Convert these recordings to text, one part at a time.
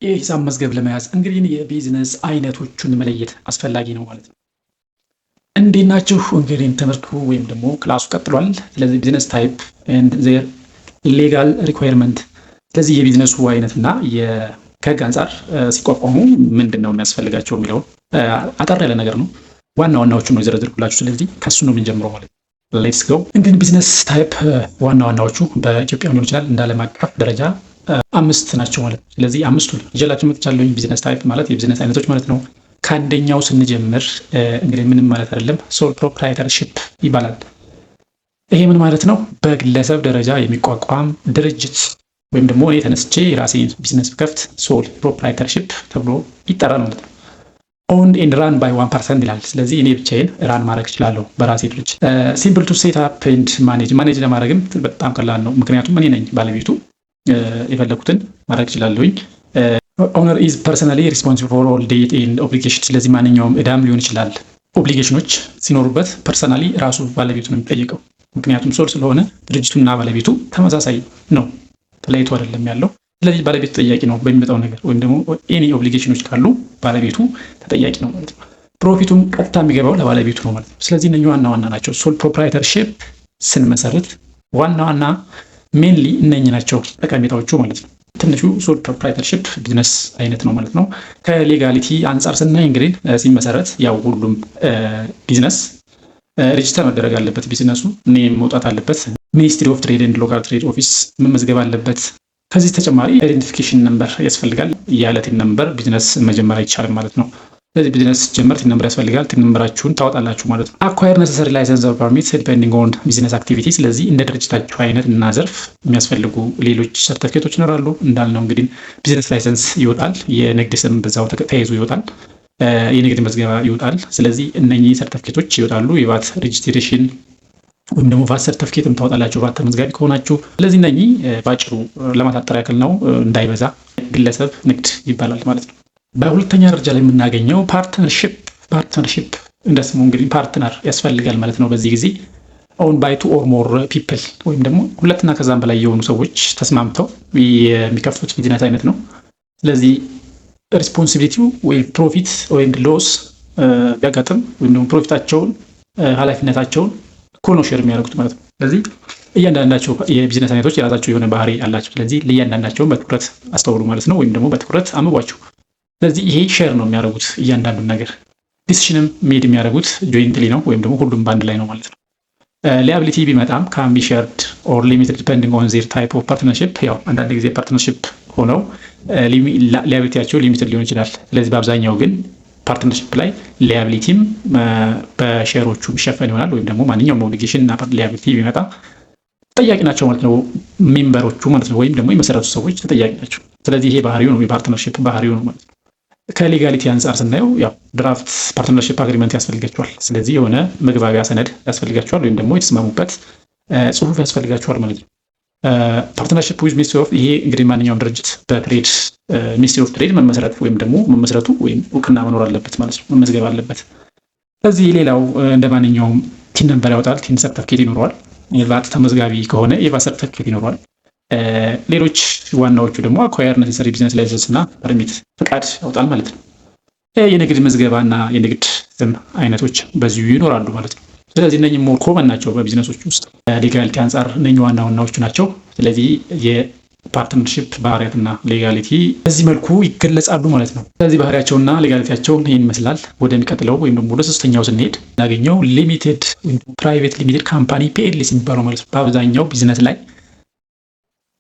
የሂሳብ መዝገብ ለመያዝ እንግዲህ የቢዝነስ አይነቶቹን መለየት አስፈላጊ ነው ማለት ነው። እንዴት ናችሁ? እንግዲህ ትምህርቱ ወይም ደግሞ ክላሱ ቀጥሏል። ስለዚህ ቢዝነስ ታይፕ ኤንድ ዜር ሌጋል ሪኳየርመንት። ስለዚህ የቢዝነሱ አይነትና ከህግ አንጻር ሲቋቋሙ ምንድን ነው የሚያስፈልጋቸው የሚለውን አጠር ያለ ነገር ነው። ዋና ዋናዎቹን ነው የዘረዘርኩላችሁ። ስለዚህ ከሱ ነው የምንጀምረው ማለት ነው። ሌትስ ጎ። እንግዲህ ቢዝነስ ታይፕ ዋና ዋናዎቹ በኢትዮጵያ ሊሆን ይችላል እንደ ዓለም አቀፍ ደረጃ 5 ናቸው ማለት ነው። ስለዚህ አምስቱን ይዤላችሁ መጥቻለሁ። ቢዝነስ ታይፕ ማለት የቢዝነስ አይነቶች ማለት ነው። ከአንደኛው ስንጀምር እንግዲህ ምንም ማለት አይደለም፣ ሶል ፕሮፕራይተርሺፕ ይባላል። ይሄ ምን ማለት ነው? በግለሰብ ደረጃ የሚቋቋም ድርጅት ወይም ደግሞ እኔ ተነስቼ የራሴን ቢዝነስ ከፍት ሶል ፕሮፕራይተርሺፕ ተብሎ ይጠራል ማለት ነው። ኦውንድ ኤንድ ራን ባይ 1% ይላል። ስለዚህ እኔ ብቻዬን ራን ማድረግ እችላለሁ በራሴ ድርጅት። ሲምፕል ቱ ሴት አፕ ኤንድ ማኔጅ ለማድረግም በጣም ቀላል ነው፣ ምክንያቱም እኔ ነኝ ባለቤቱ። የፈለኩትን ማድረግ እችላለሁኝ። ኦነር ኢዝ ፐርሰናሊ ሪስፖንሲብል ፎር ኦል ዴት ኤንድ ኦብሊጌሽን። ስለዚህ ማንኛውም እዳም ሊሆን ይችላል ኦብሊጌሽኖች ሲኖሩበት ፐርሰናሊ ራሱ ባለቤቱ ነው የሚጠየቀው፣ ምክንያቱም ሶል ስለሆነ ድርጅቱና ባለቤቱ ተመሳሳይ ነው፣ ተለያይቶ አይደለም ያለው። ስለዚህ ባለቤቱ ተጠያቂ ነው በሚመጣው ነገር፣ ወይም ደግሞ ኤኒ ኦብሊጌሽኖች ካሉ ባለቤቱ ተጠያቂ ነው ማለት ነው። ፕሮፊቱም ቀጥታ የሚገባው ለባለቤቱ ነው ማለት ነው። ስለዚህ እነኚህ ዋና ዋና ናቸው። ሶል ፕሮፕራይተርሺፕ ስንመሰርት ዋና ዋና ሜንሊ እነኚህ ናቸው ጠቀሜታዎቹ ማለት ነው። ትንሹ ሶል ፕሮፕራይተርሺፕ ቢዝነስ አይነት ነው ማለት ነው። ከሌጋሊቲ አንጻር ስናይ እንግዲህ ሲመሰረት ያው ሁሉም ቢዝነስ ሬጅስተር መደረግ አለበት። ቢዝነሱ ኔም መውጣት አለበት። ሚኒስትሪ ኦፍ ትሬድ ኤንድ ሎካል ትሬድ ኦፊስ መመዝገብ አለበት። ከዚህ ተጨማሪ አይደንቲፊኬሽን ነምበር ያስፈልጋል። ያለ ቲን ነምበር ቢዝነስ መጀመር አይቻልም ማለት ነው። ስለዚህ ቢዝነስ ጀመር ቲን ነምበር ያስፈልጋል። ቲን ነምበራችሁን ታወጣላችሁ ማለት ነው። አኳየር ነሰሰሪ ላይሰንስ ኦር ፐርሚት ዲፔንዲንግ ኦን ቢዝነስ አክቲቪቲ። ስለዚህ እንደ ድርጅታችሁ አይነት እና ዘርፍ የሚያስፈልጉ ሌሎች ሰርቲፊኬቶች ይኖራሉ። እንዳልነው እንግዲህ ቢዝነስ ላይሰንስ ይወጣል፣ የንግድ ስም በዛው ተያይዞ ይወጣል፣ የንግድ መዝገባ ይወጣል። ስለዚህ እነኚህ ሰርቲፊኬቶች ይወጣሉ። የቫት ሬጅስትሬሽን ወይም ደግሞ ቫት ሰርቲፊኬትም ታወጣላችሁ ቫት ተመዝጋቢ ከሆናችሁ። ስለዚህ እነኚህ ባጭሩ ለማሳጠር ያክል ነው፣ እንዳይበዛ ግለሰብ ንግድ ይባላል ማለት ነው። በሁለተኛ ደረጃ ላይ የምናገኘው ፓርትነርሺፕ እንደ ስሙ እንግዲህ ፓርትነር ያስፈልጋል ማለት ነው። በዚህ ጊዜ ኦውን ባይ ቱ ኦር ሞር ፒፕል ወይም ደግሞ ሁለትና ከዛም በላይ የሆኑ ሰዎች ተስማምተው የሚከፍቱት ቢዝነስ አይነት ነው። ስለዚህ ሪስፖንሲቢሊቲው ወይም ፕሮፊት ወይም ሎስ ቢያጋጥም ወይም ደግሞ ፕሮፊታቸውን ኃላፊነታቸውን እኩል ነው ሼር የሚያደርጉት ማለት ነው። ስለዚህ እያንዳንዳቸው የቢዝነስ አይነቶች የራሳቸው የሆነ ባህሪ አላቸው። ስለዚህ ለእያንዳንዳቸውን በትኩረት አስተውሉ ማለት ነው፣ ወይም ደግሞ በትኩረት አንብቧቸው። ስለዚህ ይሄ ሼር ነው የሚያደርጉት እያንዳንዱን ነገር። ዲሲሽንም ሜድ የሚያደርጉት ጆይንትሊ ነው፣ ወይም ደግሞ ሁሉም በአንድ ላይ ነው ማለት ነው። ሊያቢሊቲ ቢመጣም ካን ቢ ሼርድ ኦር ሊሚትድ ዲፔንዲንግ ኦን ዜር ታይፕ ኦፍ ፓርትነርሺፕ። ያው አንዳንድ ጊዜ ፓርትነርሺፕ ሆነው ሊያቢሊቲያቸው ሊሚትድ ሊሆን ይችላል። ስለዚህ በአብዛኛው ግን ፓርትነርሺፕ ላይ ሊያቢሊቲም በሼሮቹ ቢሸፈን ይሆናል፣ ወይም ደግሞ ማንኛውም ኦብሊጌሽን እና ሊያቢሊቲ ቢመጣ ተጠያቂ ናቸው ማለት ነው ሜምበሮቹ ማለት ነው፣ ወይም ደግሞ የመሰረቱ ሰዎች ተጠያቂ ናቸው። ስለዚህ ይሄ ባህሪው ነው፣ የፓርትነርሺፕ ባህሪው ነው ማለት ነው። ከሌጋሊቲ አንጻር ስናየው ያው ድራፍት ፓርትነርሺፕ አግሪመንት ያስፈልጋቸዋል። ስለዚህ የሆነ መግባቢያ ሰነድ ያስፈልጋቸዋል፣ ወይም ደግሞ የተስማሙበት ጽሁፍ ያስፈልጋቸዋል ማለት ነው። ፓርትነርሺፕ ዊዝ ሚኒስትሪ ኦፍ፣ ይሄ እንግዲህ ማንኛውም ድርጅት በትሬድ ሚኒስትሪ ኦፍ ትሬድ መመስረት ወይም ደግሞ መመስረቱ ወይም እውቅና መኖር አለበት ማለት ነው፣ መመዝገብ አለበት። ስለዚህ ሌላው እንደ ማንኛውም ቲን ነምበር ያወጣል፣ ቲን ሰርተፍኬት ይኖረዋል። የቫት ተመዝጋቢ ከሆነ የቫት ሰርተፍኬት ይኖረዋል። ሌሎች ዋናዎቹ ደግሞ አኳየር ነሰሰሪ ቢዝነስ ላይሰንስ እና ፐርሚት ፍቃድ ያወጣል ማለት ነው። የንግድ መዝገባ እና የንግድ ስም አይነቶች በዚሁ ይኖራሉ ማለት ነው። ስለዚህ እነኚህ ሞር ኮመን ናቸው በቢዝነሶች ውስጥ። ሌጋሊቲ አንጻር እነኚህ ዋና ዋናዎቹ ናቸው። ስለዚህ የፓርትነርሺፕ ባህሪያትና ሌጋሊቲ በዚህ መልኩ ይገለጻሉ ማለት ነው። ስለዚህ ባህሪያቸውና ሌጋሊቲያቸውን ይህን ይመስላል። ወደሚቀጥለው ወይም ደግሞ ወደ ሶስተኛው ስንሄድ እናገኘው ሊሚቴድ ፕራይቬት ሊሚቴድ ካምፓኒ ፒኤልሲ የሚባለው ማለት ነው። በአብዛኛው ቢዝነስ ላይ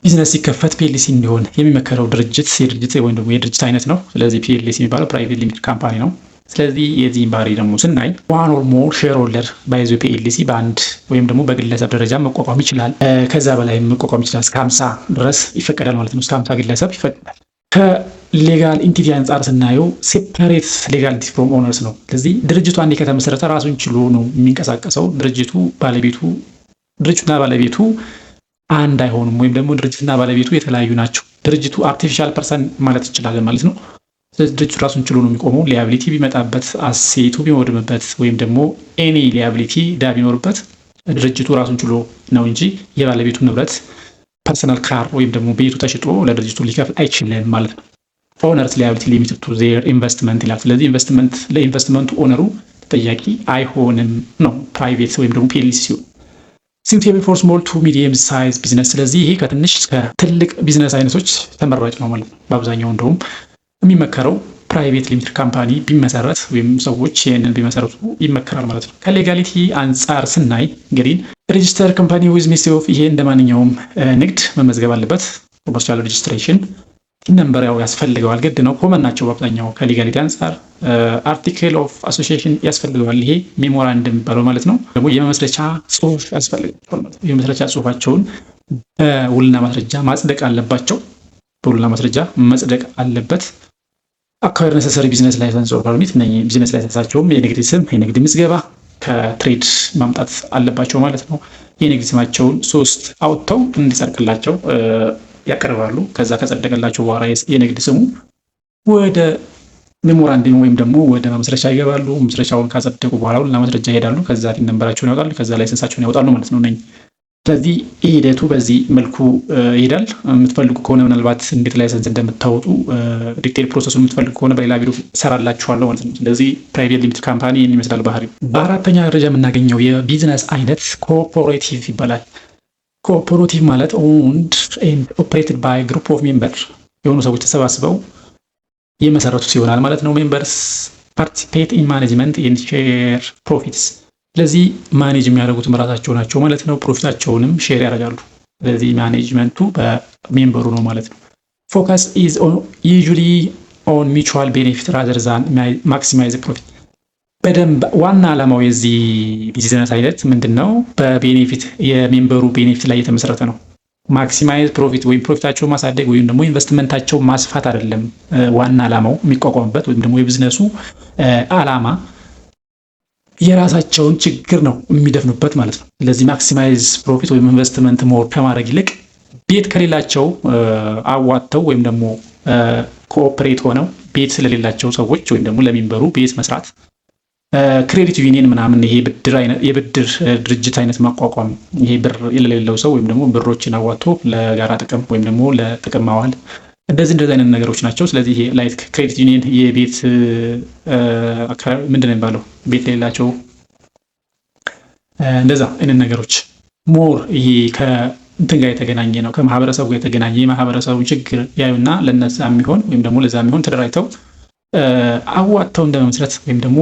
ቢዝነስ ሲከፈት ፒኤልሲ እንዲሆን የሚመከረው ድርጅት ወይም ደግሞ የድርጅት አይነት ነው። ስለዚህ ፒኤልሲ የሚባለው ፕራይቬት ሊሚቴድ ካምፓኒ ነው። ስለዚህ የዚህን ባህሪ ደግሞ ስናይ ዋን ኦር ሞር ሼር ሆልደር ባይዞ ፒኤልሲ በአንድ ወይም ደግሞ በግለሰብ ደረጃ መቋቋም ይችላል። ከዛ በላይ መቋቋም ይችላል። እስከ 50 ድረስ ይፈቀዳል ማለት ነው። እስከ 50 ግለሰብ ይፈቀዳል። ከሌጋል ኢንቲቲ አንጻር ስናየው ሴፓሬት ሌጋል ኢንቲቲ ፍሮም ኦነርስ ነው። ስለዚህ ድርጅቱ አንዴ ከተመሰረተ ራሱን ችሎ ነው የሚንቀሳቀሰው። ድርጅቱና ባለቤቱ አንድ አይሆኑም፣ ወይም ደግሞ ድርጅትና ባለቤቱ የተለያዩ ናቸው። ድርጅቱ አርቲፊሻል ፐርሰን ማለት እንችላለን ማለት ነው። ስለዚህ ድርጅቱ ራሱን ችሎ ነው የሚቆመው። ሊያቢሊቲ ቢመጣበት፣ አሴቱ ቢወድምበት፣ ወይም ደግሞ ኤኒ ሊያቢሊቲ ዳ ቢኖርበት ድርጅቱ ራሱን ችሎ ነው እንጂ የባለቤቱ ንብረት ፐርሰናል ካር ወይም ደግሞ ቤቱ ተሽጦ ለድርጅቱ ሊከፍል አይችልም ማለት ነው። ኦነርስ ሊያቢሊቲ ሊሚትድ ቱ ዜር ኢንቨስትመንት ይላል። ስለዚህ ለኢንቨስትመንቱ ኦነሩ ተጠያቂ አይሆንም ነው ፕራይቬት ወይም ደግሞ ፒኤልሲ ሲሆን suitable for small to medium size ቢዝነስ። ስለዚህ ይሄ ከትንሽ እስከ ትልቅ ቢዝነስ አይነቶች ተመራጭ ነው ማለት ነው። በአብዛኛው እንደውም የሚመከረው ፕራይቬት ሊሚትድ ካምፓኒ ቢመሰረት ወይም ሰዎች ይህንን ቢመሰረቱ ይመከራል ማለት ነው። ከሌጋሊቲ አንጻር ስናይ እንግዲህ ሬጂስተር ካምፓኒ ዊዝ ሚኒስትሪ ኦፍ ይሄ እንደ ማንኛውም ንግድ መመዝገብ አለበት። ኮመርሻል ሬጂስትሬሽን ነምበር ያው ያስፈልገዋል፣ ግድ ነው። ኮመን ናቸው በአብዛኛው ከሌጋሊቲ አንጻር። አርቲክል ኦፍ አሶሲዬሽን ያስፈልገዋል። ይሄ ሜሞራንደም የሚባለው ማለት ነው። ደግሞ የመመስረቻ ጽሁፍ ያስፈልጋቸዋል ማለት ነው። የመመስረቻ ጽሁፋቸውን በውልና ማስረጃ ማጽደቅ አለባቸው። በውልና ማስረጃ መጽደቅ አለበት። አኳየር ነሰሰሪ ቢዝነስ ላይሰንስ ኦር ፐርሚት እና ቢዝነስ ላይሰንሳቸውም የንግድ ስም፣ የንግድ ምዝገባ ከትሬድ ማምጣት አለባቸው ማለት ነው። የንግድ ስማቸውን 3 አውጥተው እንዲጸድቅላቸው ያቀርባሉ። ከዛ ከጸደቀላቸው በኋላ የንግድ ስሙ ወደ ሜሞራንደም ወይም ደግሞ ወደ መመስረቻ ይገባሉ። መመስረቻውን ካጸደቁ በኋላ ሁሉና ማስረጃ ይሄዳሉ። ከዛ ነንበራቸውን ያወጣሉ። ከዛ ላይሰንሳቸውን ያወጣሉ ማለት ነው። ስለዚህ ሂደቱ በዚህ መልኩ ይሄዳል። የምትፈልጉ ከሆነ ምናልባት እንዴት ላይሰንስ እንደምታወጡ ዲቴል ፕሮሰሱን የምትፈልጉ ከሆነ በሌላ ቪዲዮ ሰራላችኋለሁ ማለት ነው። ስለዚህ ፕራይቬት ሊሚትድ ካምፓኒ ይህን ይመስላል ባህሪው። በአራተኛ ደረጃ የምናገኘው የቢዝነስ አይነት ኮኦፐሬቲቭ ይባላል። ኮኦፐሬቲቭ ማለት ኦውንድ ኤንድ ኦፕሬትድ ባይ ግሩፕ ኦፍ ሜምበር የሆኑ ሰዎች ተሰባስበው የመሰረቱት ይሆናል ማለት ነው። ሜምበርስ ፓርቲሲፔት ኢን ማኔጅመንት ኤንድ ሼር ፕሮፊትስ። ስለዚህ ማኔጅ የሚያደርጉትም ራሳቸው ናቸው ማለት ነው። ፕሮፊታቸውንም ሼር ያደርጋሉ። ስለዚህ ማኔጅመንቱ በሜምበሩ ነው ማለት ነው። ፎከስ ኢዝ ዩዥሊ ኦን ሚቹዋል ቤኔፊት ራዘር ዛን ማክሲማይዝ ፕሮፊት። በደንብ ዋና ዓላማው የዚህ ቢዝነስ አይነት ምንድነው? በቤኔፊት የሜምበሩ ቤኔፊት ላይ የተመሰረተ ነው። ማክሲማይዝ ፕሮፊት ወይም ፕሮፊታቸው ማሳደግ ወይም ደግሞ ኢንቨስትመንታቸው ማስፋት አይደለም። ዋና ዓላማው የሚቋቋምበት ወይም ደግሞ የቢዝነሱ ዓላማ የራሳቸውን ችግር ነው የሚደፍኑበት ማለት ነው። ስለዚህ ማክሲማይዝ ፕሮፊት ወይም ኢንቨስትመንት ሞር ከማድረግ ይልቅ ቤት ከሌላቸው አዋጥተው ወይም ደግሞ ኮኦፕሬት ሆነው ቤት ስለሌላቸው ሰዎች ወይም ደግሞ ለሜምበሩ ቤት መስራት፣ ክሬዲት ዩኒየን ምናምን ይሄ የብድር ድርጅት አይነት ማቋቋም፣ ይሄ ብር የሌለው ሰው ወይም ደግሞ ብሮችን አዋጥቶ ለጋራ ጥቅም ወይም ደግሞ ለጥቅም ማዋል፣ እንደዚህ አይነት ነገሮች ናቸው። ስለዚህ ይሄ ላይክ ክሬዲት ዩኒየን የቤት ምንድነው የሚባለው ቤት የሌላቸው እንደዛ አይነት ነገሮች ሞር ይሄ ከእንትን ጋር የተገናኘ ነው። ከማህበረሰቡ ጋር የተገናኘ የማህበረሰቡን ችግር ያዩና ለነዛ የሚሆን ወይም ደግሞ ለዛ የሚሆን ተደራጅተው አዋጥተው እንደመመስረት ወይም ደግሞ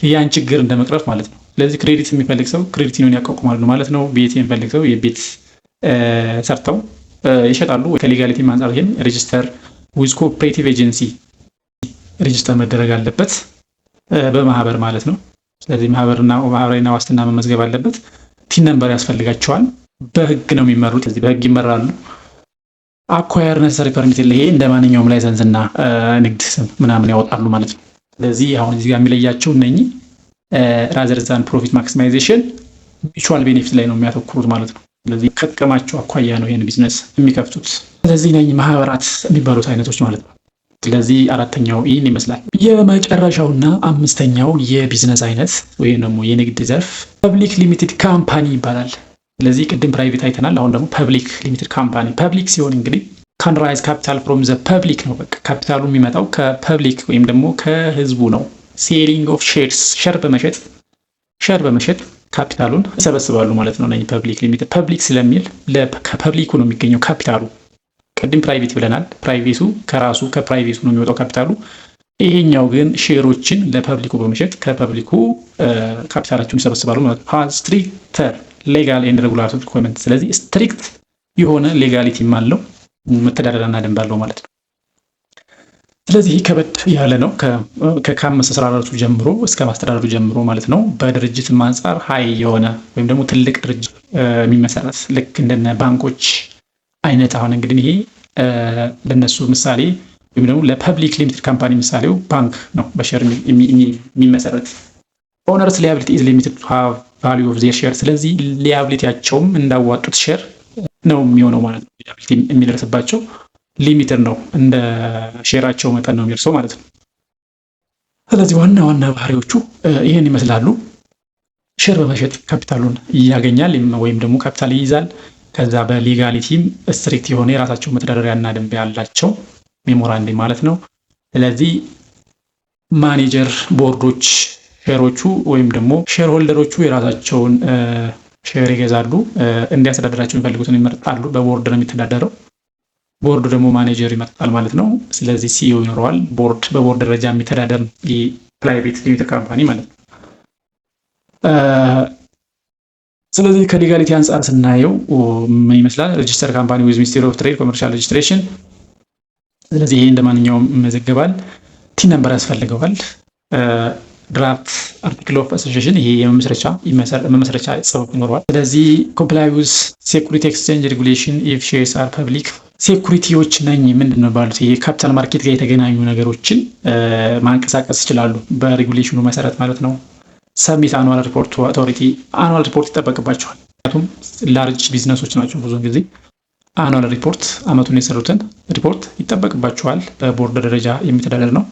ያን ችግር እንደመቅረፍ ማለት ነው። ስለዚህ ክሬዲት የሚፈልግ ሰው ክሬዲት ዩኒየን ያቋቁማሉ ማለት ነው። ቤት የሚፈልግ ሰው የቤት ሰርተው ይሸጣሉ። ከሌጋሊቲ አንጻር ይሄን ሬጂስተር ዊዝ ኮኦፕሬቲቭ ኤጀንሲ ሬጂስተር መደረግ አለበት በማህበር ማለት ነው። ስለዚህ ማህበራዊና ዋስትና መመዝገብ አለበት። ቲን ነምበር ያስፈልጋቸዋል። በህግ ነው የሚመሩት። ስለዚህ በህግ ይመራሉ። አኳየር ነሰሰሪ ፐርሚት ይሄ እንደ ማንኛውም ላይሰንስ እና ንግድ ስም ምናምን ያወጣሉ ማለት ነው። ስለዚህ አሁን እዚህ ጋር የሚለያቸው እነኚህ ራዘር ዛን ፕሮፊት ማክሲማይዜሽን ሚቹዋል ቤኔፊት ላይ ነው የሚያተኩሩት ማለት ነው። ስለዚህ ከጥቅማቸው አኳያ ነው ይሄን ቢዝነስ የሚከፍቱት። ስለዚህ እነኚህ ማህበራት የሚባሉት አይነቶች ማለት ነው። ስለዚህ አራተኛው ይህን ይመስላል። የመጨረሻውና አምስተኛው የቢዝነስ አይነት ወይም ደግሞ የንግድ ዘርፍ ፐብሊክ ሊሚትድ ካምፓኒ ይባላል። ስለዚህ ቅድም ፕራይቬት አይተናል። አሁን ደግሞ ፐብሊክ ሊሚትድ ካምፓኒ። ፐብሊክ ሲሆን እንግዲህ ካን ራይዝ ካፒታል ፍሮም ዘ ፐብሊክ ነው። በቃ ካፒታሉ የሚመጣው ከፐብሊክ ወይም ደግሞ ከህዝቡ ነው። ሴሊንግ ኦፍ ሼርስ ሼር በመሸጥ ካፒታሉን ይሰበስባሉ ማለት ነው። ነኝ ፐብሊክ ሊሚትድ ፐብሊክ ስለሚል ከፐብሊኩ ነው የሚገኘው ካፒታሉ። ቅድም ፕራይቬት ብለናል። ፕራይቬቱ ከፕራይቬቱ ነው የሚወጣው ካፒታሉ። ይሄኛው ግን ሼሮችን ለፐብሊኩ በመሸጥ ከፐብሊኩ ካፒታላቸውን ይሰበስባሉ ማለት ነው። ስትሪክተር ሌጋል ኤንድ ሬጉላቶሪ ሪኳየርመንት። ስለዚህ ስትሪክት የሆነ ሌጋሊቲም አለው መተዳደሪያና ደንብ አለው ማለት ነው። ስለዚህ ከበድ ያለ ነው። ከአመሰራረቱ ጀምሮ እስከ ማስተዳደሩ ጀምሮ ማለት ነው። በድርጅት አንጻር ሀይ የሆነ ወይም ደግሞ ትልቅ ድርጅት የሚመሰረት ልክ እንደነ ባንኮች አይነት። አሁን እንግዲህ ይሄ ለነሱ ምሳሌ ወይም ደግሞ ለፐብሊክ ሊሚትድ ካምፓኒ ምሳሌው ባንክ ነው፣ በሼር የሚመሰረት። ኦነርስ ሊያቢሊቲ ኢዝ ሊሚትድ ቱ ሃቭ ቫልዩ ኦፍ ዜር ሼር። ስለዚህ ሊያቢሊቲያቸውም እንዳዋጡት ሼር ነው የሚሆነው ማለት ነው። ሊያቢሊቲ የሚደርስባቸው ሊሚትድ ነው፣ እንደ ሼራቸው መጠን ነው የሚደርሰው ማለት ነው። ስለዚህ ዋና ባህሪዎቹ ይህን ይመስላሉ። ሼር በመሸጥ ካፒታሉን ያገኛል ወይም ደግሞ ካፒታል ይይዛል። ከዛ በሊጋሊቲም ስትሪክት የሆነ የራሳቸው መተዳደሪያና ደንብ ያላቸው ሜሞራንደም ማለት ነው። ስለዚህ ማኔጀር ቦርዶች ሼሮቹ ወይም ደግሞ ሼር ሆልደሮቹ የራሳቸውን ሼር ይገዛሉ። እንዲያስተዳድራቸው የሚፈልጉትን ይመርጣሉ። በቦርድ ነው የሚተዳደረው። ቦርዱ ደግሞ ማኔጀር ይመርጣል ማለት ነው። ስለዚህ ሲኢኦ ይኖረዋል። በቦርድ ደረጃ የሚተዳደር የፕራይቬት ሊሚትድ ካምፓኒ ማለት ነው። ስለዚህ ከሌጋሊቲ አንጻር ስናየው ምን ይመስላል? ሬጂስተር ካምፓኒ ዊዝ ሚኒስቴር ኦፍ ትሬድ ኮመርሻል ሬጂስትሬሽን። ስለዚህ ይሄ እንደማንኛውም ይመዘገባል። ቲን ነምበር ያስፈልገዋል። ድራፍት አርቲክል ኦፍ አሶሲዬሽን ይሄ የመመስረቻ ጽሑፍ ይኖረዋል። ስለዚህ ኮምፕላይ ዊዝ ሴኩሪቲ ኤክስቼንጅ ሬጉሌሽን ኢፍ ሼርስ አር ፐብሊክ። ሴኩሪቲዎች ነኝ ምንድን ነው ባሉት ይሄ ካፒታል ማርኬት ጋር የተገናኙ ነገሮችን ማንቀሳቀስ ይችላሉ በሬጉሌሽኑ መሰረት ማለት ነው። ሰሚት አኑዋል ሪፖርት አውቶሪቲ አኑዋል ሪፖርት ይጠበቅባቸዋል። ምክንያቱም ላርጅ ቢዝነሶች ናቸው። ብዙ ጊዜ አኑዋል ሪፖርት አመቱን የሰሩትን ሪፖርት ይጠበቅባቸዋል። በቦርድ ደረጃ የሚተዳደር ነው።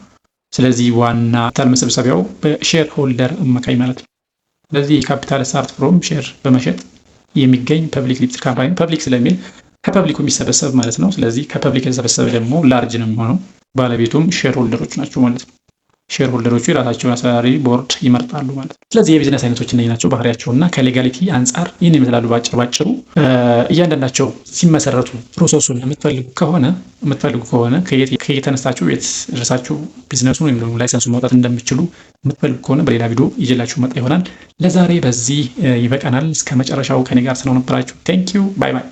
ስለዚህ ዋና ካፒታል መሰብሰቢያው በሼር ሆልደር አማካኝ ማለት ነው። ስለዚህ ካፒታል ስታርት ፍሮም ሼር በመሸጥ የሚገኝ ፐብሊክ ሊሚትድ ካምፓኒ ፐብሊክ ስለሚል ከፐብሊኩ የሚሰበሰብ ማለት ነው። ስለዚህ ከፐብሊክ የተሰበሰበ ደግሞ ላርጅ ነው የሚሆነው። ባለቤቱም ሼር ሆልደሮች ናቸው ማለት ነው። ሼር ሆልደሮቹ የራሳቸውን አሰራሪ ቦርድ ይመርጣሉ ማለት ነው። ስለዚህ የቢዝነስ አይነቶች እነዚህ ናቸው ባህሪያቸውና ከሌጋሊቲ አንጻር ይህን ይመስላሉ ባጭሩ። እያንዳንዳቸው ሲመሰረቱ ፕሮሰሱን የምትፈልጉ ከሆነ ከየት ተነስታችሁ የት ደረሳችሁ ቢዝነሱን ወይም ደግሞ ላይሰንሱን ማውጣት እንደምትችሉ የምትፈልጉ ከሆነ በሌላ ቪዲዮ ይዤላችሁ መጣ ይሆናል። ለዛሬ በዚህ ይበቃናል። እስከ መጨረሻው ከኔ ጋር ስለነበራችሁ ቴንኪዩ ባይ ባይ።